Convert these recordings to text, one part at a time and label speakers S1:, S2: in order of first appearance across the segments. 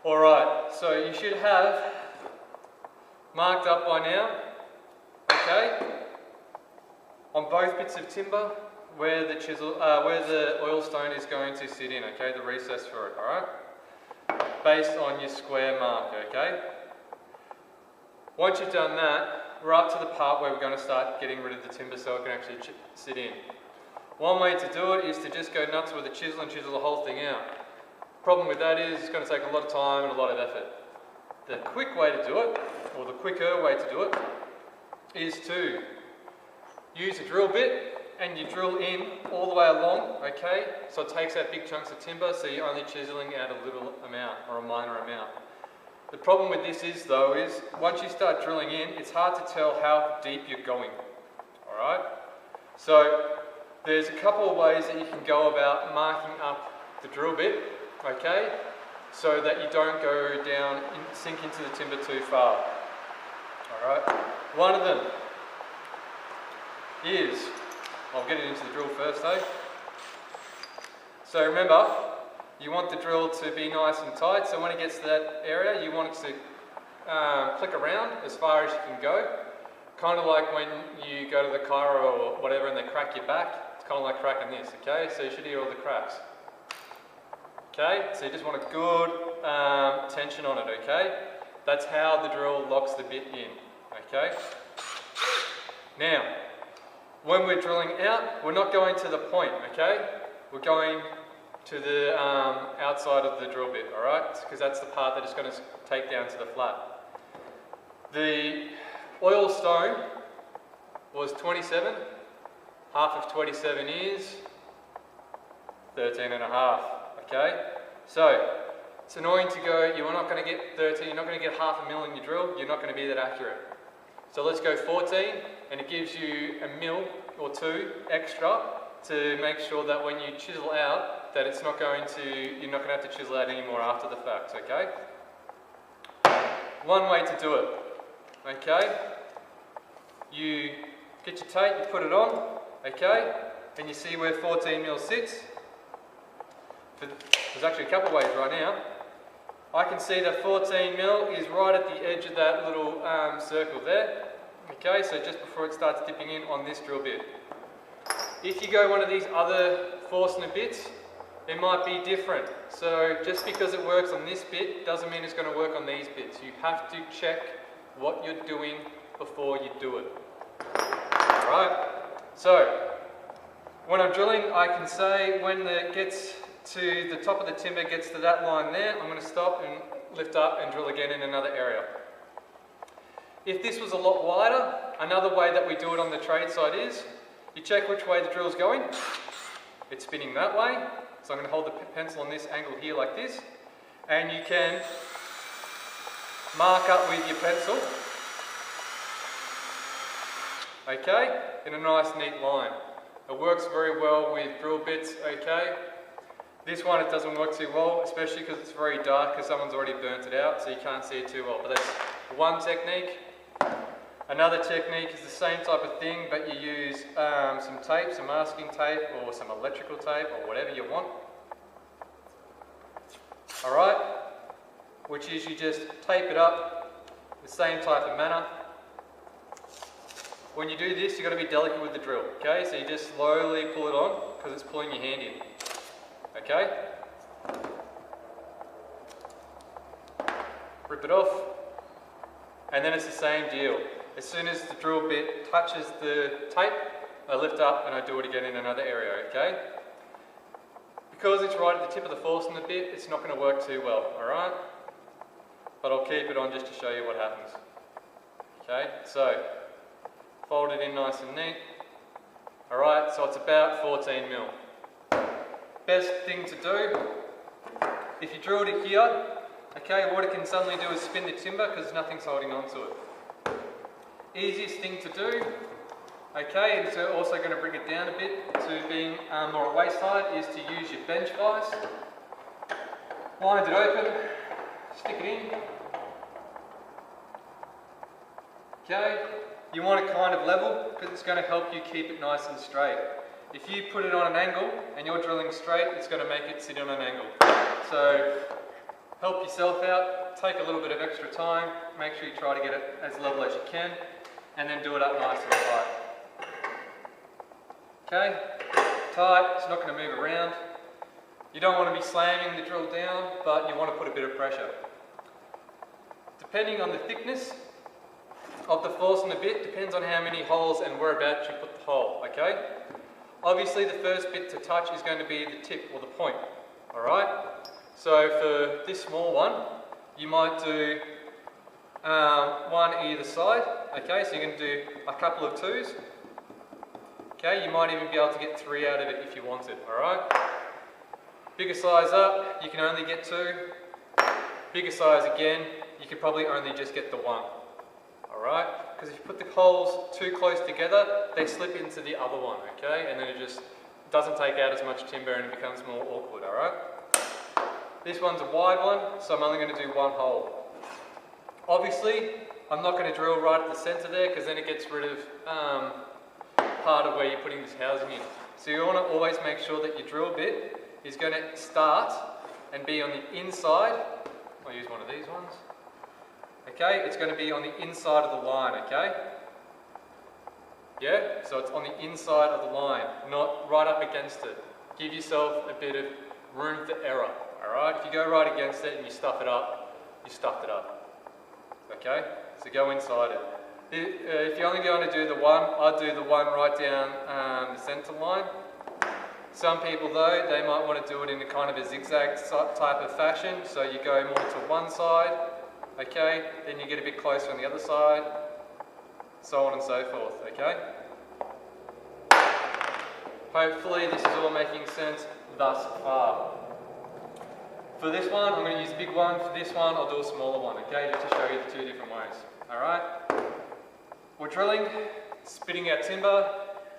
S1: Alright, so you should have marked up by now, okay, on both bits of timber where the oil stone is going to sit in, okay, the recess for it, alright, based on your square mark, okay. Once you've done that, we're up to the part where we're going to start getting rid of the timber so it can actually sit in. One way to do it is to just go nuts with a chisel and chisel the whole thing out. Problem with that is it's going to take a lot of time and a lot of effort. The quick way to do it, or the quicker way to do it, is to use a drill bit and you drill in all the way along, okay? So it takes out big chunks of timber, so you're only chiseling out a little amount or a minor amount. The problem with this is though, is once you start drilling in, it's hard to tell how deep you're going, alright? So there's a couple of ways that you can go about marking up the drill bit, okay? So that you don't go down, sink into the timber too far, alright? One of them is, I'll get it into the drill first though. So remember, you want the drill to be nice and tight, so when it gets to that area, you want it to click around as far as you can go. Kind of like when you go to the chiro or whatever and they crack your back, it's kind of like cracking this, okay? So you should hear all the cracks. Okay, so you just want a good tension on it, okay? That's how the drill locks the bit in, okay? Now, when we're drilling out, we're not going to the point, okay? We're going to the outside of the drill bit, alright? Because that's the part that it's going to take down to the flat. The oil stone was 27. Half of 27 is 13 and a half, okay? So, it's annoying to go, you're not going to get 13, you're not going to get half a mil in your drill, you're not going to be that accurate. So let's go 14, and it gives you a mil or two extra to make sure that when you chisel out, that it's not going to, you're not going to have to chisel out anymore after the fact, okay? One way to do it, okay? You get your tape, you put it on, okay? And you see where 14 mil sits. There's actually a couple of ways right now. I can see that 14 mil is right at the edge of that little circle there. Okay, so just before it starts dipping in on this drill bit. If you go one of these other Forstner bits, it might be different. So just because it works on this bit doesn't mean it's going to work on these bits. You have to check what you're doing before you do it. Alright, so when I'm drilling, I can say when it gets to the top of the timber, gets to that line there, I'm going to stop and lift up and drill again in another area. If this was a lot wider, another way that we do it on the trade side is, you check which way the drill is going. It's spinning that way, so I'm going to hold the pencil on this angle here like this, and you can mark up with your pencil, okay, in a nice neat line. It works very well with drill bits, okay. This one, it doesn't work too well, especially because it's very dark because someone's already burnt it out, so you can't see it too well. But that's one technique. Another technique is the same type of thing, but you use some tape, some masking tape, or some electrical tape, or whatever you want. Alright? Which is you just tape it up the same type of manner. When you do this, you've got to be delicate with the drill, okay? So you just slowly pull it on, because it's pulling your hand in. Okay? Rip it off, and then it's the same deal. As soon as the drill bit touches the tape, I lift up and I do it again in another area, okay? Because it's right at the tip of the Forstner bit, it's not going to work too well, alright? But I'll keep it on just to show you what happens. Okay, so fold it in nice and neat. Alright, so it's about 14 mil. Best thing to do, if you drilled it here, okay, what it can suddenly do is spin the timber because nothing's holding on to it. Easiest thing to do, okay, and so also going to bring it down a bit to being more at waist height, is to use your bench vise. Wind it open, stick it in. Okay, you want it kind of level because it's going to help you keep it nice and straight. If you put it on an angle and you're drilling straight, it's going to make it sit on an angle. So Help yourself out, take a little bit of extra time, make sure you try to get it as level as you can, and then do it up nice and tight. Okay, tight, it's not going to move around. You don't want to be slamming the drill down, but you want to put a bit of pressure. Depending on the thickness of the force on the bit, depends on how many holes and whereabouts you put the hole, okay? Obviously the first bit to touch is going to be the tip or the point, alright? So for this small one, you might do one either side, okay? So you're going to do a couple of twos, okay? You might even be able to get 3 out of it if you wanted, alright? Bigger size up, you can only get 2. Bigger size again, you could probably only just get the 1. Alright? Because if you put the holes too close together, they slip into the other one, okay? And then it just doesn't take out as much timber and it becomes more awkward, alright? This one's a wide one, so I'm only going to do 1 hole. Obviously, I'm not going to drill right at the centre there because then it gets rid of part of where you're putting this housing in. So you want to always make sure that your drill bit is going to start and be on the inside. I'll use one of these ones. Okay, it's going to be on the inside of the line, okay? Yeah, so it's on the inside of the line, not right up against it. Give yourself a bit of room for error, alright? If you go right against it and you stuff it up, you stuffed it up. Okay, so go inside it. If you're only going to do the one, I'd do the one right down the centre line. Some people though, they might want to do it in a kind of a zigzag type of fashion, so you go more to one side, okay, then you get a bit closer on the other side, so on and so forth, okay? Hopefully this is all making sense thus far. For this one, I'm going to use a big one. For this one, I'll do a smaller one, okay, just to show you the 2 different ways, alright? We're drilling, spitting out timber,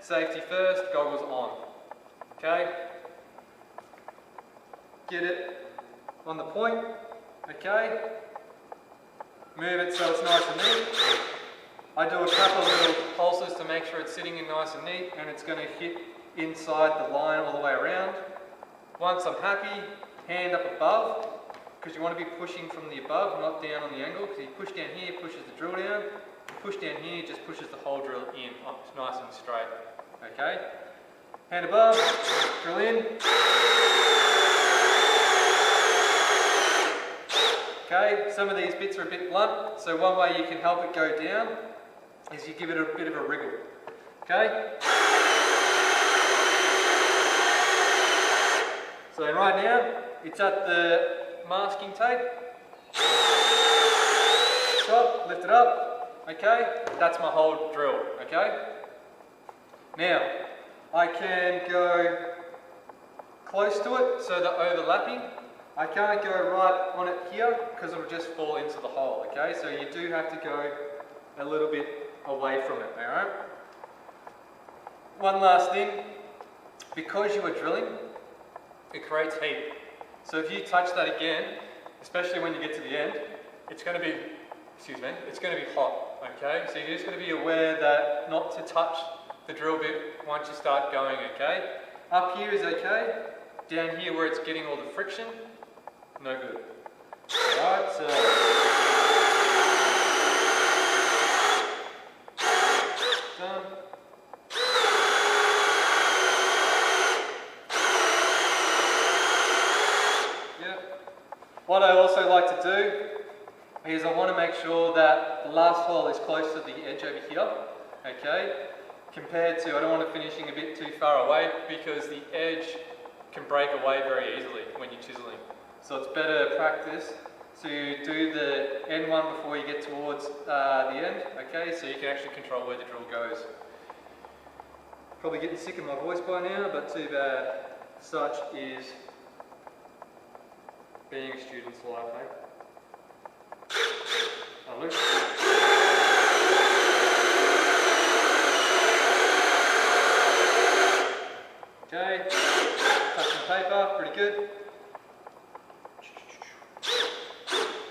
S1: safety first, goggles on, okay? Get it on the point, okay? Move it so it's nice and neat. I do a couple of little pulses to make sure it's sitting in nice and neat and it's going to hit inside the line all the way around. Once I'm happy, hand up above, because you want to be pushing from the above, not down on the angle, because you push down here, pushes the drill down, push down here, just pushes the whole drill in, nice and straight, okay? Hand above, drill in. Okay, some of these bits are a bit blunt, so one way you can help it go down is you give it a bit of a wriggle, okay? So right now, it's at the masking tape. Stop, lift it up, okay? That's my whole drill, okay? Now, I can go close to it, so they're overlapping. I can't go right on it here because it'll just fall into the hole, okay? So you do have to go a little bit away from it, alright? One last thing, because you are drilling, it creates heat. So if you touch that again, especially when you get to the end, it's going to be, it's going to be hot, okay? So you're just going to be aware that not to touch the drill bit once you start going, okay? Up here is okay, down here where it's getting all the friction, no good. Alright, so done. Yep. What I also like to do is I want to make sure that the last hole is close to the edge over here, okay? Compared to, I don't want it finishing a bit too far away because the edge can break away very easily when you're chiseling. So it's better practice to do the end one before you get towards the end, okay? So you can actually control where the drill goes. Probably getting sick of my voice by now, but too bad. Such is being a student's life, eh? Oh, look. Okay, touch some paper, pretty good.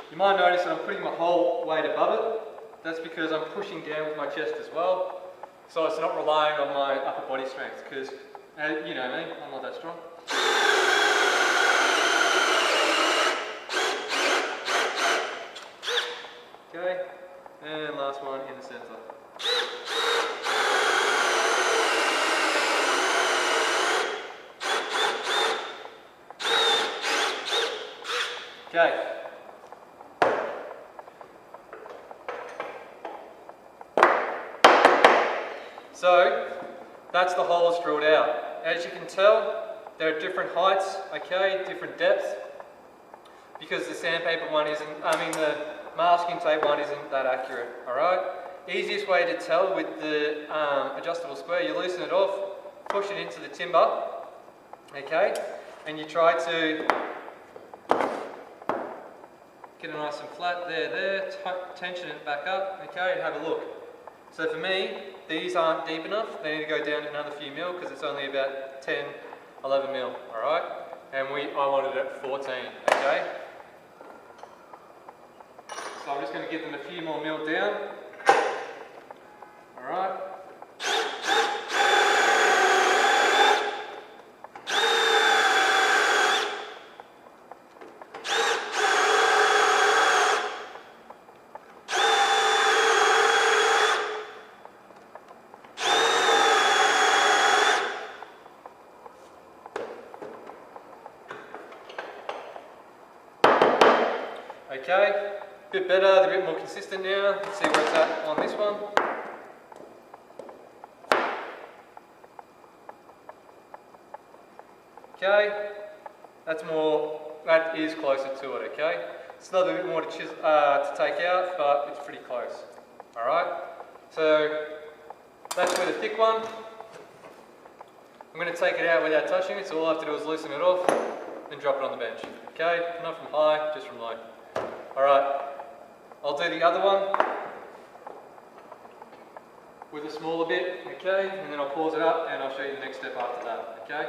S1: You might notice that I'm putting my whole weight above it. That's because I'm pushing down with my chest as well. So it's not relying on my upper body strength because, you know me, I'm not that strong. Okay. So, that's the holes drilled out. As you can tell, there are different heights, okay, different depths, because the sandpaper one isn't, the masking tape one isn't that accurate, alright? Easiest way to tell with the adjustable square, you loosen it off, push it into the timber, okay, and you try to get it nice and flat, there, tension it back up, okay, and have a look. So for me, these aren't deep enough, they need to go down another few mil because it's only about 10, 11 mil, alright? And I wanted it at 14, okay? So I'm just going to give them a few more mil down, alright? Okay, a bit better, they're a bit more consistent now. Let's see where it's at on this one. Okay, that is closer to it, okay? It's still a bit more to take out, but it's pretty close. Alright, so that's with the thick one. I'm going to take it out without touching it, so all I have to do is loosen it off, then drop it on the bench. Okay, not from high, just from low. Alright, I'll do the other one with a smaller bit, okay, and then I'll pause it up and I'll show you the next step after that, okay?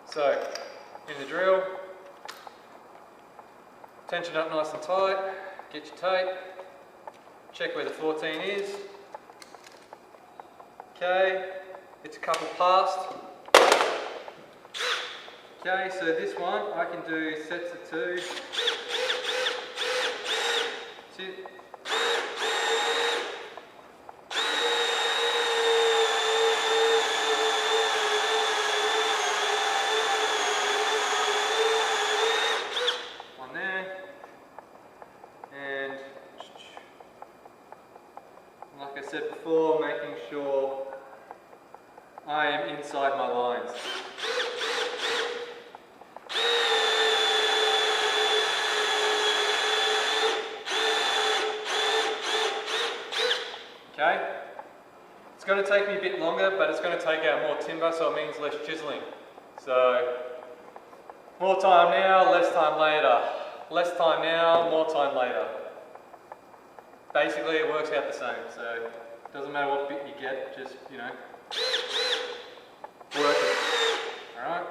S1: So, in the drill, tension up nice and tight, get your tape, check where the 14 is, okay, it's a couple past. Okay, so this one I can do sets of 2. Sit. One there. And like I said before, making sure I am inside my lines. Okay, it's going to take me a bit longer, but it's going to take out more timber, so it means less chiseling. So, more time now, less time later. Less time now, more time later. Basically, it works out the same, so it doesn't matter what bit you get, just, work it. Alright?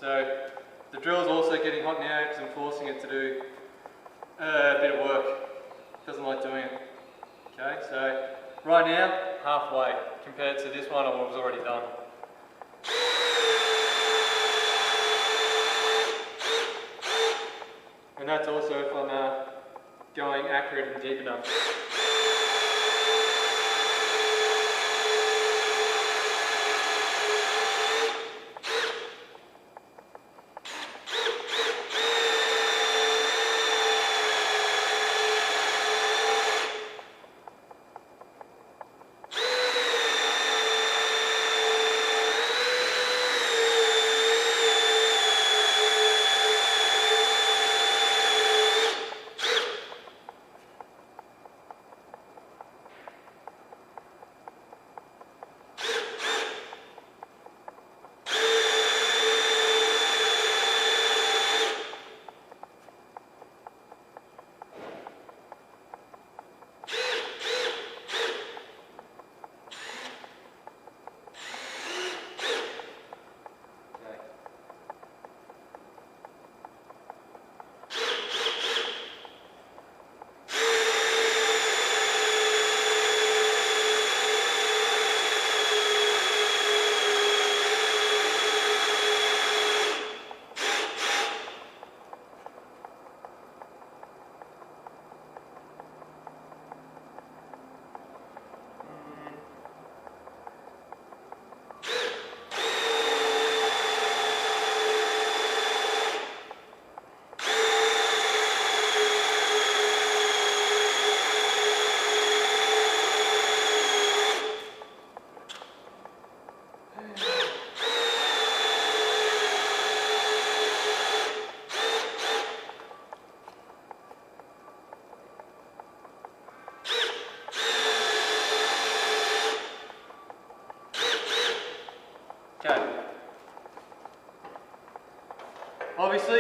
S1: So the drill's also getting hot now because I'm forcing it to do a bit of work. It doesn't like doing it. Okay, so right now, halfway compared to this one I was already done. And that's also if I'm going accurate and deep enough.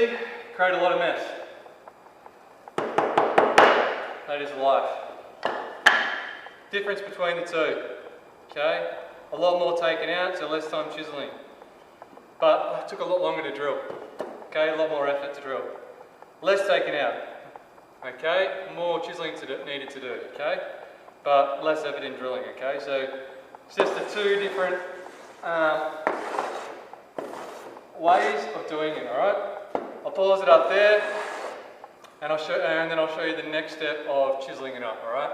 S1: see, create a lot of mess. That is life. Difference between the two, okay? A lot more taken out, so less time chiseling. But it took a lot longer to drill, okay? A lot more effort to drill. Less taken out, okay? More chiseling needed to do, okay? But less effort in drilling, okay? So it's just the two different ways of doing it, alright? I'll pause it up there and then I'll show you the next step of chiseling it up, alright?